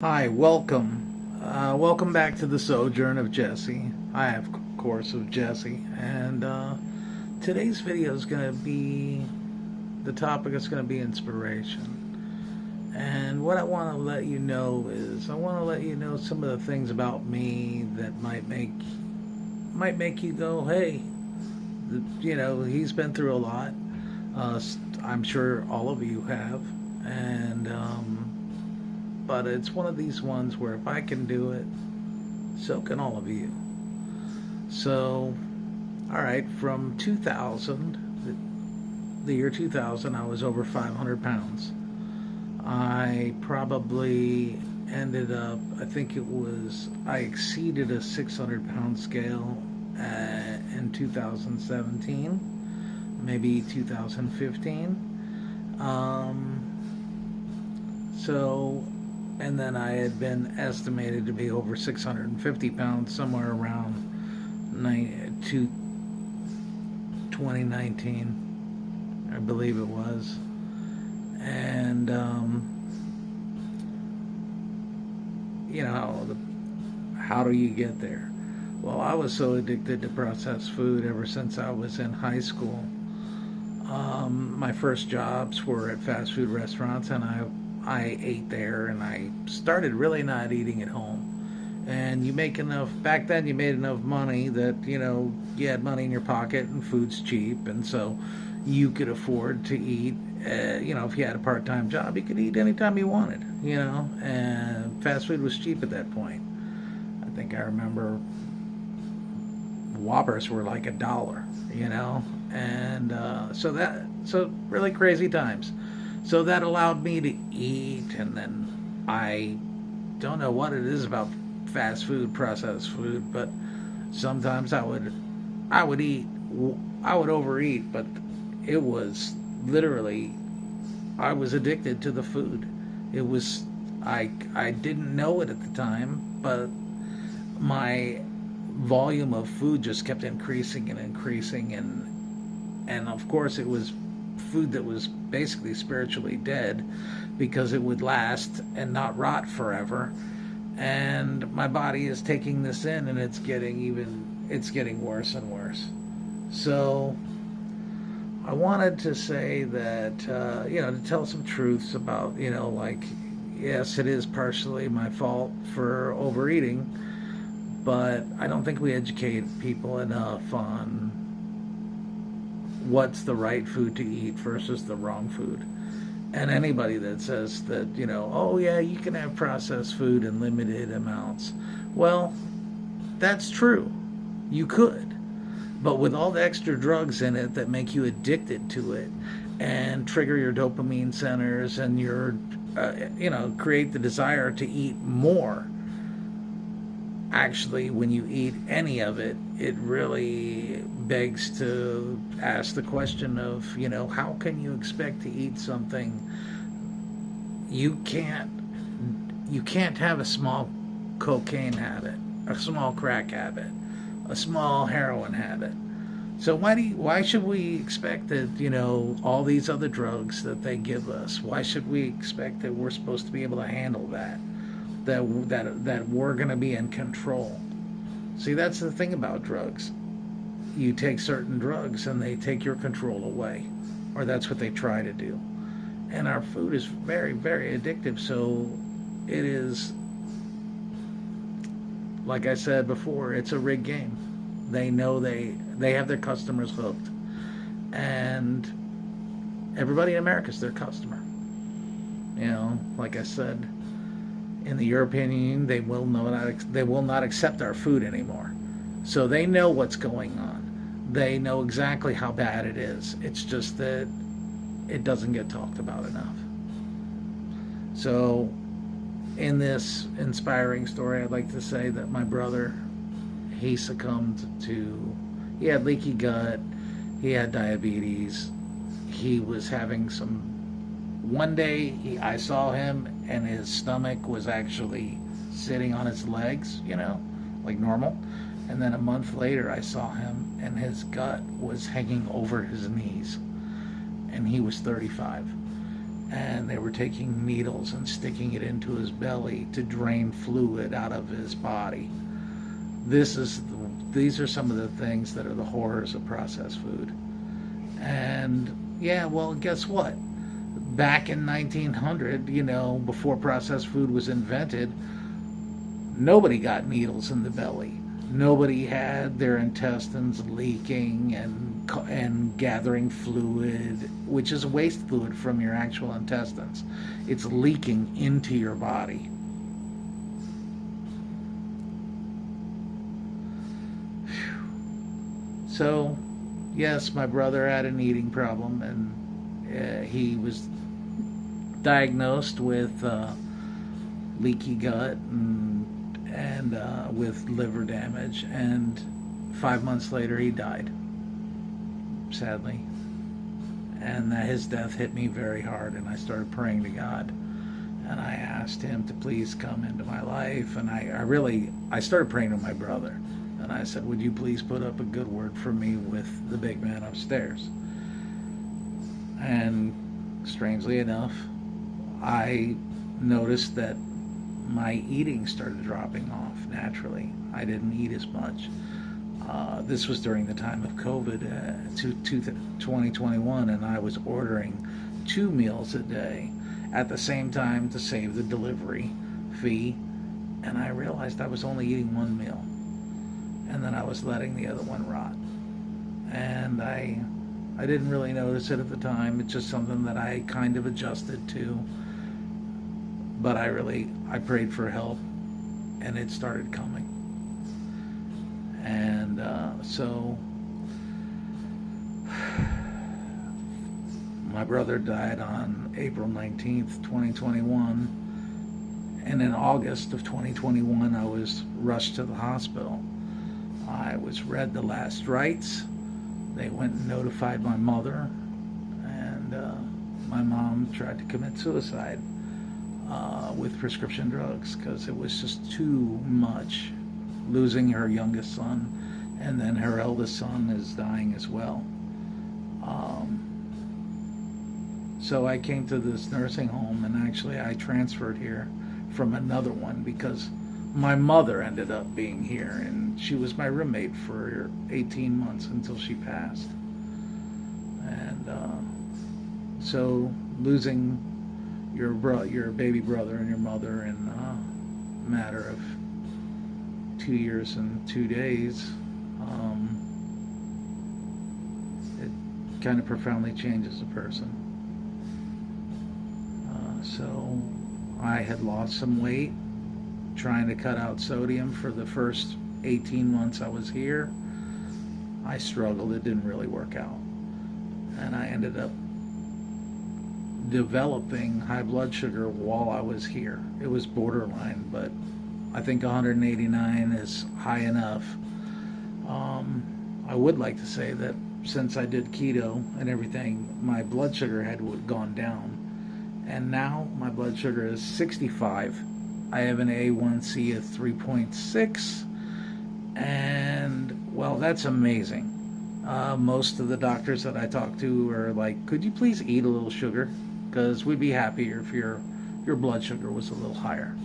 Hi, welcome back to the Sojourn of Jesse. I have course of Jesse, and today's video is going to be the topic is going to be inspiration. And what I want to let you know is I want to let you know some of the things about me that might make you go, hey, he's been through a lot. I'm sure all of you have, and but it's one of these ones where if I can do it, so can all of you. So, all right, from 2000, the year 2000, I was over 500 pounds. I probably ended up, I exceeded a 600-pound scale in 2017, maybe 2015. So, and then I had been estimated to be over 650 pounds somewhere around 2019, I believe it was. And how do you get there? Well, I was so addicted to processed food ever since I was in high school. My first jobs were at fast food restaurants, and I ate there, and I started really not eating at home. And you make enough, back then you made enough money that, you had money in your pocket and food's cheap, and so you could afford to eat. If you had a part-time job, you could eat anytime you wanted, and fast food was cheap at that point. I think I remember Whoppers were like $1, and so really crazy times. So that allowed me to eat, and then I don't know what it is about fast food, processed food, but sometimes I would overeat, but it was literally, I was addicted to the food. It was, I didn't know it at the time, but my volume of food just kept increasing and increasing, and of course it was food that was basically spiritually dead because it would last and not rot forever. And my body is taking this in, and it's getting worse and worse. So I wanted to say that, to tell some truths about, yes, it is partially my fault for overeating, but I don't think we educate people enough on what's the right food to eat versus the wrong food. And anybody that says that, oh yeah, you can have processed food in limited amounts. Well, that's true. You could. But with all the extra drugs in it that make you addicted to it and trigger your dopamine centers and create the desire to eat more, actually, when you eat any of it, it really begs to ask the question of, how can you expect to eat something? You can't have a small cocaine habit, a small crack habit, a small heroin habit. So why should we expect that, all these other drugs that they give us, why should we expect that we're supposed to be able to handle that we're going to be in control? See, that's the thing about drugs. You take certain drugs and they take your control away, or that's what they try to do. And our food is very, very addictive. So it is, like I said before, it's a rigged game. They know they have their customers hooked, and everybody in America is their customer. Like I said, in the European Union, they will not accept our food anymore. So they know what's going on. They know exactly how bad it is. It's just that it doesn't get talked about enough. So in this inspiring story, I'd like to say that my brother, he had leaky gut, he had diabetes, he was having one day I saw him and his stomach was actually sitting on his legs, like normal. And then a month later I saw him and his gut was hanging over his knees. And he was 35. and they were taking needles and sticking it into his belly to drain fluid out of his body. These are some of the things that are the horrors of processed food. And yeah, well, guess what? Back in 1900, before processed food was invented, nobody got needles in the belly. Nobody had their intestines leaking and gathering fluid, which is waste fluid from your actual intestines. It's leaking into your body. So, yes, my brother had an eating problem, and he was diagnosed with leaky gut and with liver damage, and 5 months later he died, sadly. And his death hit me very hard, and I started praying to God, and I asked him to please come into my life. And I started praying to my brother, and I said, would you please put up a good word for me with the big man upstairs? And strangely enough, I noticed that my eating started dropping off naturally. I didn't eat as much. This was during the time of COVID, 2021, and I was ordering 2 meals a day at the same time to save the delivery fee. And I realized I was only eating 1 meal, and then I was letting the other one rot. And I didn't really notice it at the time. It's just something that I kind of adjusted to. But I prayed for help, and it started coming. And so my brother died on April 19th, 2021. And in August of 2021, I was rushed to the hospital. I was read the last rites. They went and notified my mother, and my mom tried to commit suicide with prescription drugs because it was just too much, losing her youngest son, and then her eldest son is dying as well. So I came to this nursing home, and actually I transferred here from another one because my mother ended up being here, and she was my roommate for 18 months until she passed. And so losing your baby brother and your mother in a matter of 2 years and 2 days, it kind of profoundly changes a person. So I had lost some weight trying to cut out sodium for the first 18 months I was here. I struggled. It didn't really work out. And I ended up developing high blood sugar while I was here. It was borderline, but I think 189 is high enough. I would like to say that since I did keto and everything, my blood sugar had gone down. And now my blood sugar is 65. I have an A1C of 3.6. And, well, that's amazing. Most of the doctors that I talk to are like, could you please eat a little sugar? Because we'd be happier if your blood sugar was a little higher.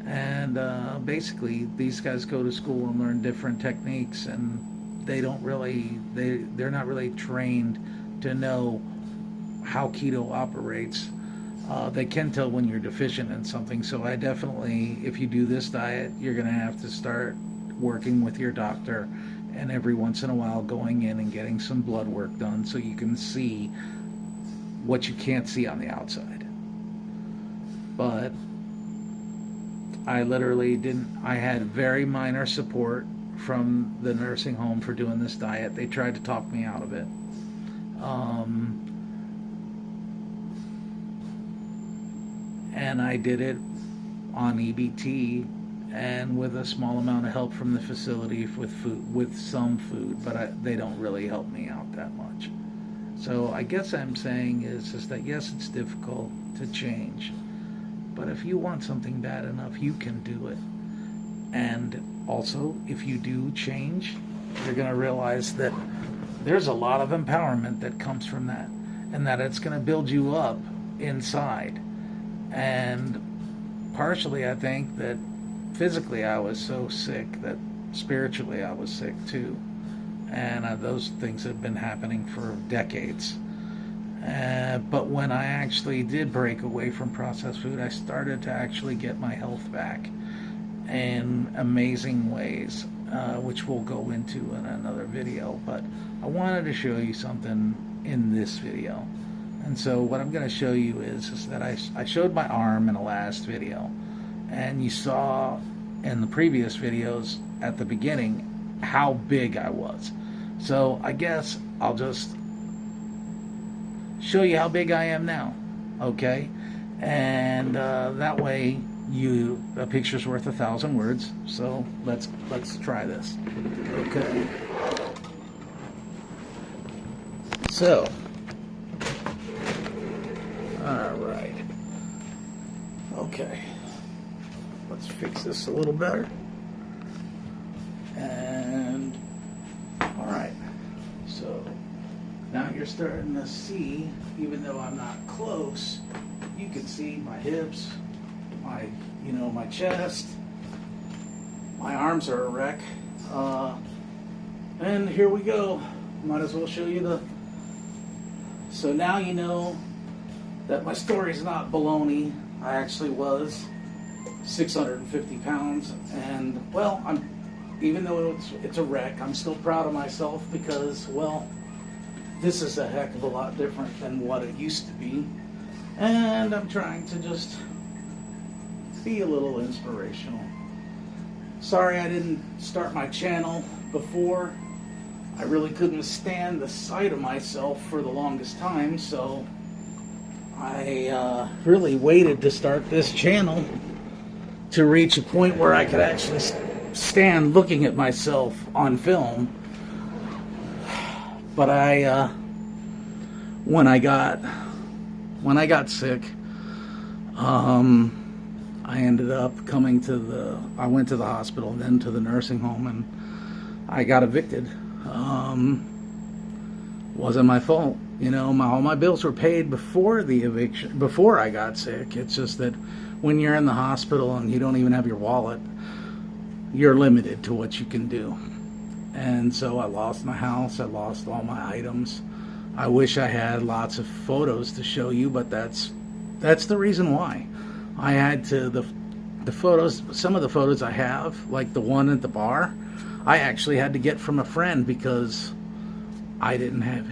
And basically, these guys go to school and learn different techniques, and they're not really trained to know how keto operates. They can tell when you're deficient in something. So I definitely, if you do this diet, you're going to have to start working with your doctor, and every once in a while going in and getting some blood work done so you can see what you can't see on the outside. But I literally I had very minor support from the nursing home for doing this diet. They tried to talk me out of it. And I did it on EBT and with a small amount of help from the facility with some food, but they don't really help me out that much. So I guess I'm saying is that yes, it's difficult to change, but if you want something bad enough, you can do it. And also, if you do change, you're going to realize that there's a lot of empowerment that comes from that, and that it's going to build you up inside. And partially, I think that physically I was so sick that spiritually I was sick too. And those things have been happening for decades. But when I actually did break away from processed food, I started to actually get my health back in amazing ways, which we'll go into in another video. But I wanted to show you something in this video. And so what I'm going to show you is that I showed my arm in the last video, and you saw in the previous videos at the beginning how big I was. So I guess I'll just show you how big I am now, okay? And that way a picture's worth 1,000 words. So let's try this, okay? So, all right, okay, let's fix this a little better. And all right, so now you're starting to see, even though I'm not close, you can see my hips, my chest, my arms are a wreck. And here we go. Might as well show you so now you know that my story's not baloney. I actually was 650 pounds, and well, even though it's a wreck, I'm still proud of myself because, well, this is a heck of a lot different than what it used to be. And I'm trying to just be a little inspirational. Sorry I didn't start my channel before. I really couldn't stand the sight of myself for the longest time, so I really waited to start this channel to reach a point where I could actually stand looking at myself on film. But when I got sick, I ended up I went to the hospital and then to the nursing home, and I got evicted. Wasn't my fault. All my bills were paid before the eviction, before I got sick. It's just that when you're in the hospital and you don't even have your wallet, you're limited to what you can do. And so I lost my house, I lost all my items. I wish I had lots of photos to show you, but that's the reason why. I had to, the photos, some of the photos I have, like the one at the bar, I actually had to get from a friend because I didn't have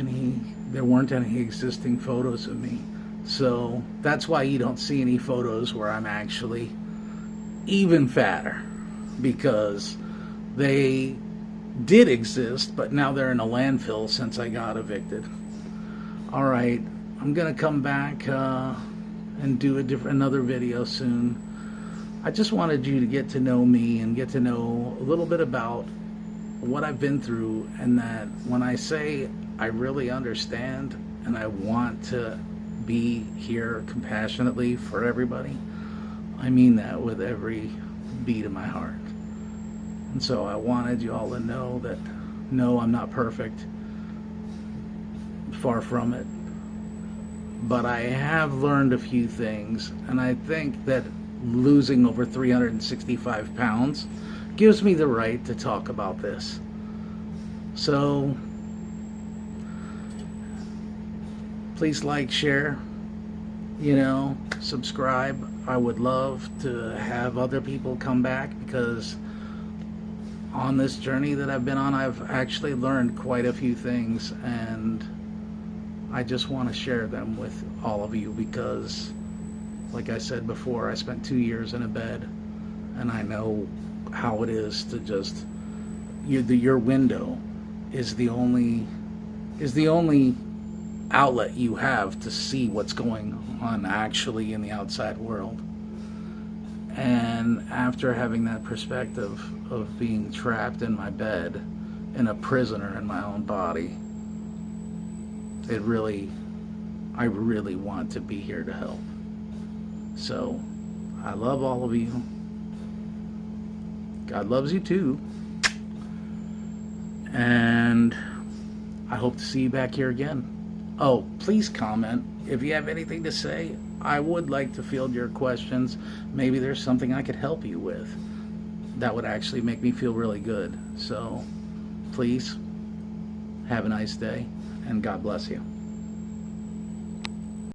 there weren't any existing photos of me. So that's why you don't see any photos where I'm actually even fatter, because they did exist, but now they're in a landfill since I got evicted. All right, I'm gonna come back and do another video soon. I just wanted you to get to know me and get to know a little bit about what I've been through, and that when I say I really understand and I want to be here compassionately for everybody, I mean that with every beat of my heart. And so I wanted you all to know that, no, I'm not perfect. Far from it. But I have learned a few things, and I think that losing over 365 pounds gives me the right to talk about this. So please like, share, subscribe. I would love to have other people come back, because on this journey that I've been on, I've actually learned quite a few things, and I just want to share them with all of you because, like I said before, I spent 2 years in a bed, and I know how it is to just, your window is the only outlet you have to see what's going on actually in the outside world. And after having that perspective of being trapped in my bed and a prisoner in my own body, I really want to be here to help. So I love all of you. God loves you too. And I hope to see you back here again. Oh, please comment if you have anything to say, I would like to field your questions. Maybe there's something I could help you with. That would actually make me feel really good. So please have a nice day, and God bless you.